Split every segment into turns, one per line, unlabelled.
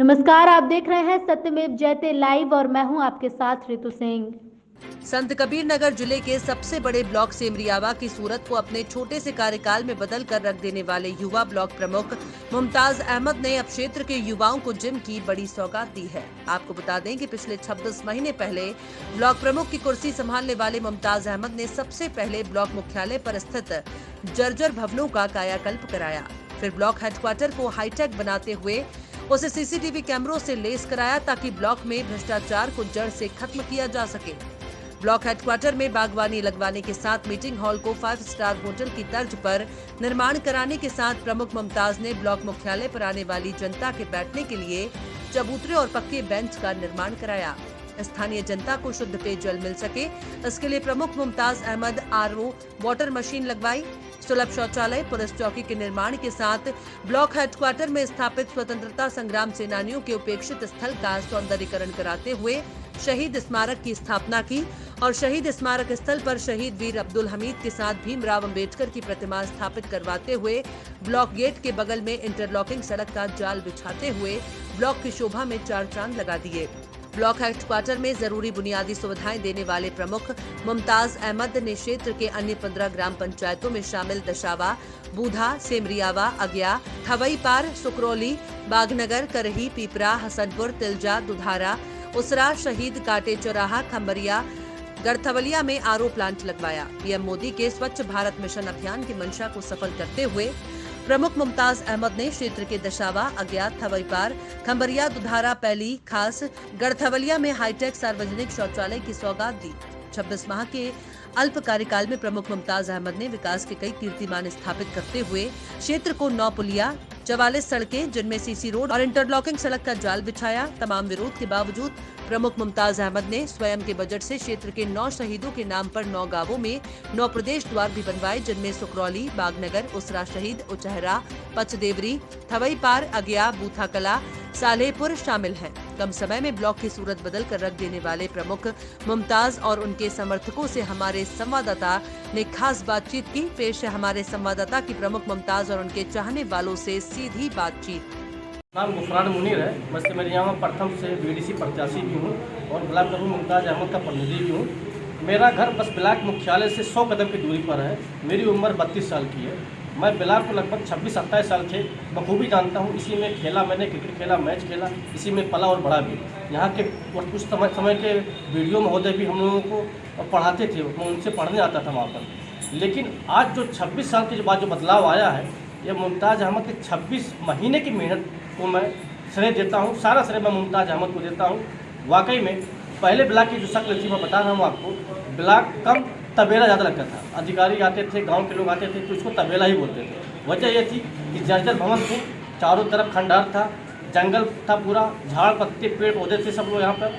नमस्कार, आप देख रहे हैं सत्यमेव जयते लाइव और मैं हूं आपके साथ ऋतु सिंह।
संत कबीर नगर जिले के सबसे बड़े ब्लॉक सेमरियावा की सूरत को अपने छोटे से कार्यकाल में बदल कर रख देने वाले युवा ब्लॉक प्रमुख मुमताज अहमद ने अब क्षेत्र के युवाओं को जिम की बड़ी सौगात दी है। आपको बता दें कि पिछले 26 महीने पहले ब्लॉक प्रमुख की कुर्सी संभालने वाले मुमताज अहमद ने सबसे पहले ब्लॉक मुख्यालय पर स्थित जर्जर भवनों का कायाकल्प कराया। फिर ब्लॉक हेडक्वार्टर को हाईटेक बनाते हुए उसे सीसीटीवी कैमरों से लेस कराया ताकि ब्लॉक में भ्रष्टाचार को जड़ से खत्म किया जा सके। ब्लॉक हेडक्वार्टर में बागवानी लगवाने के साथ मीटिंग हॉल को 5 स्टार होटल की तर्ज पर निर्माण कराने के साथ प्रमुख मुमताज ने ब्लॉक मुख्यालय पर आने वाली जनता के बैठने के लिए चबूतरे और पक्के बेंच का निर्माण कराया। स्थानीय जनता को शुद्ध पेयजल मिल सके, इसके लिए प्रमुख Mumtaz Ahmad RO water machine लगवाई। सुलभ शौचालय, पुलिस चौकी के निर्माण के साथ ब्लॉक हेडक्वार्टर में स्थापित स्वतंत्रता संग्राम सेनानियों के उपेक्षित स्थल का सौंदर्यीकरण कराते हुए शहीद स्मारक की स्थापना की और शहीद स्मारक स्थल पर शहीद वीर अब्दुल हमीद के साथ भीमराव अंबेडकर की प्रतिमा स्थापित करवाते हुए ब्लॉक गेट के बगल में इंटरलॉकिंग सड़क का जाल बिछाते हुए ब्लॉक की शोभा में 4 चांद लगा दिए। ब्लॉक हेडक्वार्टर में जरूरी बुनियादी सुविधाएं देने वाले प्रमुख मुमताज अहमद ने क्षेत्र के अन्य 15 ग्राम पंचायतों में शामिल दशावा, बूधा, सेमरियावा, अगया, थवई पार, सुकरौली, बागनगर, करही, पीपरा, हसनपुर, तिलजा, दुधारा, उसरा, शहीद काटे चौराहा, खम्बरिया, गढ़थवलिया में आरओ प्लांट लगवाया। पीएम मोदी के स्वच्छ भारत मिशन अभियान की मंशा को सफल करते हुए प्रमुख मुमताज अहमद ने क्षेत्र के दशावा, अज्ञात, थवईपार, खम्बरिया, दुधारा, पैली, खास, गढ़थवलिया में हाईटेक सार्वजनिक शौचालय की सौगात दी। 26 माह के अल्प कार्यकाल में प्रमुख मुमताज अहमद ने विकास के कई कीर्तिमान स्थापित करते हुए क्षेत्र को 9 पुलिया, 44 सड़कें जिनमें सीसी रोड और इंटरलॉकिंग सड़क का जाल बिछाया। तमाम विरोध के बावजूद प्रमुख मुमताज अहमद ने स्वयं के बजट से क्षेत्र के 9 शहीदों के नाम पर 9 गांवों में 9 प्रदेश द्वार भी बनवाए, जिनमें सुकरौली, बागनगर, उसरा शहीद, उचहरा, पचदेवरी, थवई पार, अगया, बूथाकला, सालेहपुर शामिल हैं। कम समय में ब्लॉक की सूरत बदल कर रख देने वाले प्रमुख मुमताज और उनके समर्थकों से हमारे संवाददाता ने खास बातचीत की। पेश है हमारे संवाददाता की प्रमुख मुमताज और उनके चाहने वालों से सीधी बातचीत।
नाम गुफरान मुनीर है। मैं सेमरियावा प्रथम से बीडीसी प्रत्याशी भी हूँ और ब्लॉक प्रमुख मुमताज अहमद का प्रतिनिधि भी हूँ। मेरा घर बस ब्लॉक मुख्यालय से 100 कदम की दूरी पर है। मेरी उम्र 32 साल की है। मैं ब्लॉक को लगभग 26-27 साल से बखूबी जानता हूँ। इसी में खेला, मैंने क्रिकेट खेला, मैच खेला, इसी में पला और बड़ा भी। यहाँ के कुछ समय के वीडियो महोदय भी हम लोगों को पढ़ाते थे, मैं उनसे पढ़ने आता था वहाँ पर। लेकिन आज जो 26 साल के बाद जो बदलाव आया है, यह मुमताज अहमद के 26 महीने की मेहनत को मैं श्रेय देता हूँ। सारा श्रेय मैं मुमताज अहमद को देता हूँ। वाकई में पहले ब्लॉक की जो शक्ल थी मैं बता रहा हूँ आपको, ब्लॉक कम तबेला ज़्यादा लगता था। अधिकारी आते थे, गांव के लोग आते थे तो इसको तबेला ही बोलते थे। वजह यह थी कि जर्जर भवन थे, चारों तरफ खंडहर था, जंगल था, पूरा झाड़ पत्ते पेड़ पौधे थे सब लोग यहाँ पर,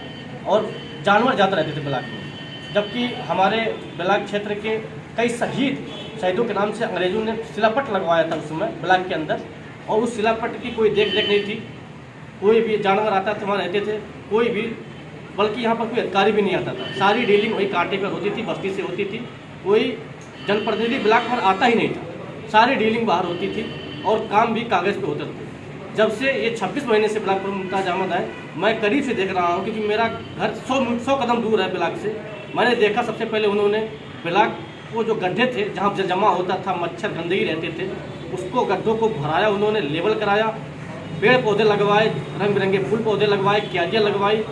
और जानवर ज़्यादा रहते थे ब्लॉक में। जबकि हमारे ब्लॉक क्षेत्र के कई शहीदों के नाम से अंग्रेजों ने शिलापट लगवाया था उस समय ब्लॉक के अंदर, और उस शिलापट की कोई देख नहीं थी। कोई भी जानवर आता था वहाँ रहते थे, कोई भी, बल्कि यहाँ पर कोई अधिकारी भी नहीं आता था। सारी डीलिंग वही कांटे पर होती थी, बस्ती से होती थी। कोई जनप्रतिनिधि ब्लॉक पर आता ही नहीं था, सारी डीलिंग बाहर होती थी और काम भी कागज़ पे होते थे। जब से ये 26 महीने से ब्लॉक पर मुमताज अहमद आए, मैं करीब से देख रहा हूँ, क्योंकि मेरा घर 100 कदम दूर है ब्लॉक से। मैंने देखा सबसे पहले उन्होंने ब्लॉक को जो गड्ढे थे जहाँ जमा होता था, मच्छर गंदगी रहते थे, उसको गड्ढों को भराया, उन्होंने लेवल कराया, पेड़ पौधे लगवाए, रंग बिरंगे फूल पौधे लगवाए, क्यारियाँ लगवाई,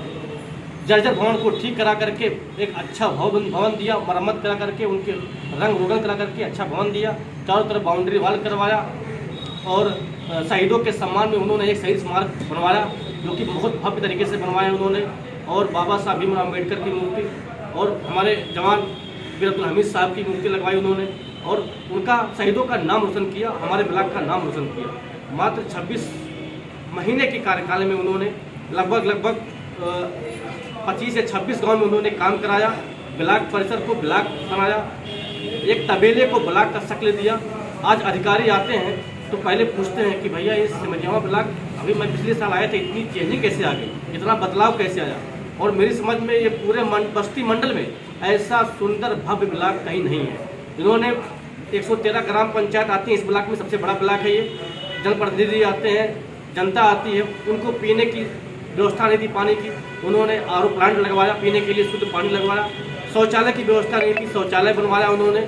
जर्जर भवन को ठीक करा करके एक अच्छा भवन दिया, मरम्मत करा करके, उनके रंग रोगन करा करके अच्छा भवन दिया, चारों तरफ बाउंड्री वाल करवाया, और शहीदों के सम्मान में उन्होंने एक शहीद स्मारक बनवाया जो कि बहुत भव्य तरीके से बनवाया उन्होंने, और बाबा साहब भीमराव अम्बेडकर की मूर्ति और हमारे जवान वीर अब्दुल हमीद साहब की मूर्ति लगवाई उन्होंने, और उनका शहीदों का नाम रोशन किया, हमारे ब्लॉक का नाम रोशन किया। मात्र 26 महीने के कार्यकाल में उन्होंने लगभग 25 से 26 गांव में उन्होंने काम कराया, ब्लॉक परिसर को ब्लॉक बनाया, एक तबेले को ब्लॉक का शक्ल दिया। आज अधिकारी आते हैं तो पहले पूछते हैं कि भैया ये सेमरियावा ब्लॉक, अभी मैं पिछले साल आया था, इतनी चेंजिंग कैसे आ गई, इतना बदलाव कैसे आया? और मेरी समझ में ये पूरे बस्ती मंडल में ऐसा सुंदर भव्य ब्लॉक कहीं नहीं है। इन्होंने 113 ग्राम पंचायत आती है इस ब्लॉक में, सबसे बड़ा ब्लॉक है ये। जनप्रतिनिधि आते हैं, जनता आती है उनको पीने की व्यवस्था नहीं थी पानी की, उन्होंने आरओ प्लांट लगवाया, पीने के लिए शुद्ध पानी लगवाया। शौचालय की व्यवस्था नहीं थी, शौचालय बनवाया उन्होंने,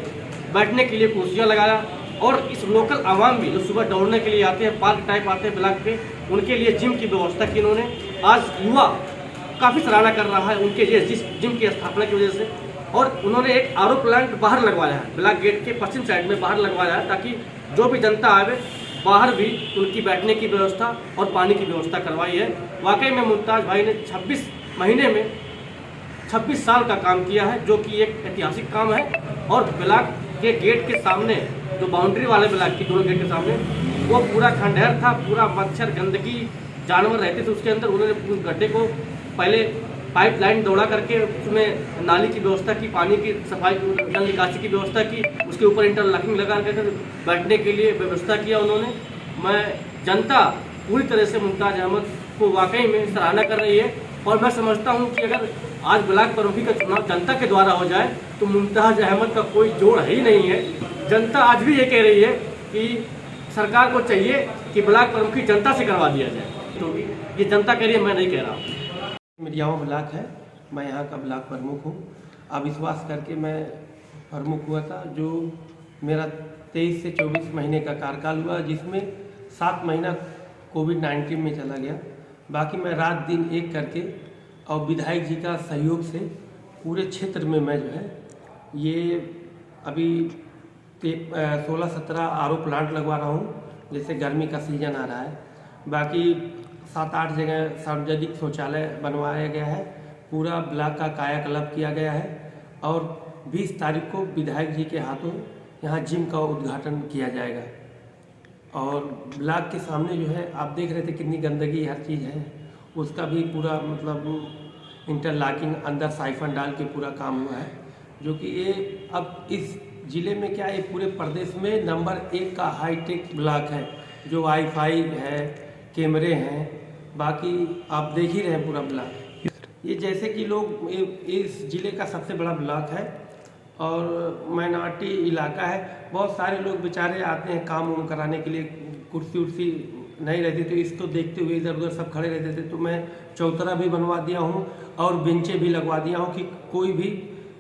बैठने के लिए कुर्सियाँ लगाया। और इस लोकल आवाम भी जो सुबह दौड़ने के लिए आते हैं, पार्क टाइप आते हैं ब्लॉक पे, उनके लिए जिम की व्यवस्था की उन्होंने। आज युवा काफ़ी सराहना कर रहा है उनके लिए जिस जिम की स्थापना की वजह से। और उन्होंने एक आरओ प्लांट बाहर लगवाया है, ब्लॉक गेट के पश्चिम साइड में बाहर लगवाया है, ताकि जो भी जनता आवे बाहर भी उनकी बैठने की व्यवस्था और पानी की व्यवस्था करवाई है। वाकई में मुमताज़ भाई ने 26 महीने में 26 साल का काम किया है, जो कि एक ऐतिहासिक काम है। और ब्लॉक के गेट के सामने जो बाउंड्री वाले ब्लॉक की दोनों गेट के सामने वो पूरा खंडहर था, पूरा मच्छर गंदगी जानवर रहते थे उसके अंदर। उन्होंने उस गड्ढे को पहले पाइपलाइन दौड़ा करके उसमें नाली की व्यवस्था की, पानी की सफाई जल निकासी की व्यवस्था की, उसके ऊपर इंटरलॉकिंग लगा कर बैठने के लिए व्यवस्था किया उन्होंने। मैं जनता पूरी तरह से मुमताज़ अहमद को वाकई में सराहना कर रही है। और मैं समझता हूं कि अगर आज ब्लॉक प्रमुखी का चुनाव जनता के द्वारा हो जाए तो मुमताज़ अहमद का कोई जोड़ है ही नहीं है। जनता आज भी ये कह रही है कि सरकार को चाहिए कि ब्लॉक प्रमुखी जनता से करवा दिया जाए। तो ये जनता कह रही है, मैं नहीं कह रहा।
मिरियावा ब्लॉक है, मैं यहाँ का ब्लॉक प्रमुख हूँ। अविश्वास करके मैं प्रमुख हुआ था, जो मेरा 23 से 24 महीने का कार्यकाल हुआ, जिसमें 7 महीना कोविड-19 में चला गया। बाकी मैं रात दिन एक करके और विधायक जी का सहयोग से पूरे क्षेत्र में मैं जो है ये अभी 16-17 आरओ प्लांट लगवा रहा हूँ। जैसे गर्मी का सीजन आ रहा है, बाकी 7-8 जगह सार्वजनिक शौचालय बनवाया गया है, पूरा ब्लॉक का कायाकल्प किया गया है। और 20 तारीख को विधायक जी के हाथों यहाँ जिम का उद्घाटन किया जाएगा। और ब्लॉक के सामने जो है आप देख रहे थे कितनी गंदगी हर चीज़ है, उसका भी पूरा मतलब इंटरलॉकिंग अंदर साइफन डाल के पूरा काम हुआ है, जो कि ये अब इस ज़िले में क्या है, पूरे प्रदेश में नंबर 1 का हाईटेक ब्लॉक है, जो वाईफाई है, कैमरे हैं, बाकी आप देख ही रहे हैं पूरा ब्लॉक। ये जैसे कि लोग इस ज़िले का सबसे बड़ा ब्लॉक है और माइनॉरिटी इलाका है। बहुत सारे लोग बेचारे आते हैं काम वाम कराने के लिए, कुर्सी उर्सी नहीं रहती तो इसको देखते हुए इधर उधर सब खड़े रहते थे, तो मैं चौतरा भी बनवा दिया हूँ और बेंचें भी लगवा दिया हूँ कि कोई भी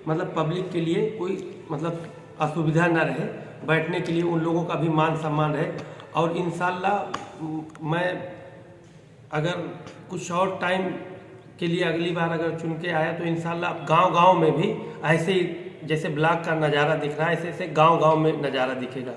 मतलब पब्लिक के लिए कोई मतलब असुविधा न रहे, बैठने के लिए उन लोगों का भी मान सम्मान रहे। और इंशाल्लाह मैं अगर कुछ और टाइम के लिए अगली बार अगर चुन के आया तो इंशाल्लाह गांव-गांव में भी ऐसे ही जैसे ब्लॉक का नज़ारा दिख रहा है, ऐसे ऐसे गांव-गांव में नज़ारा दिखेगा।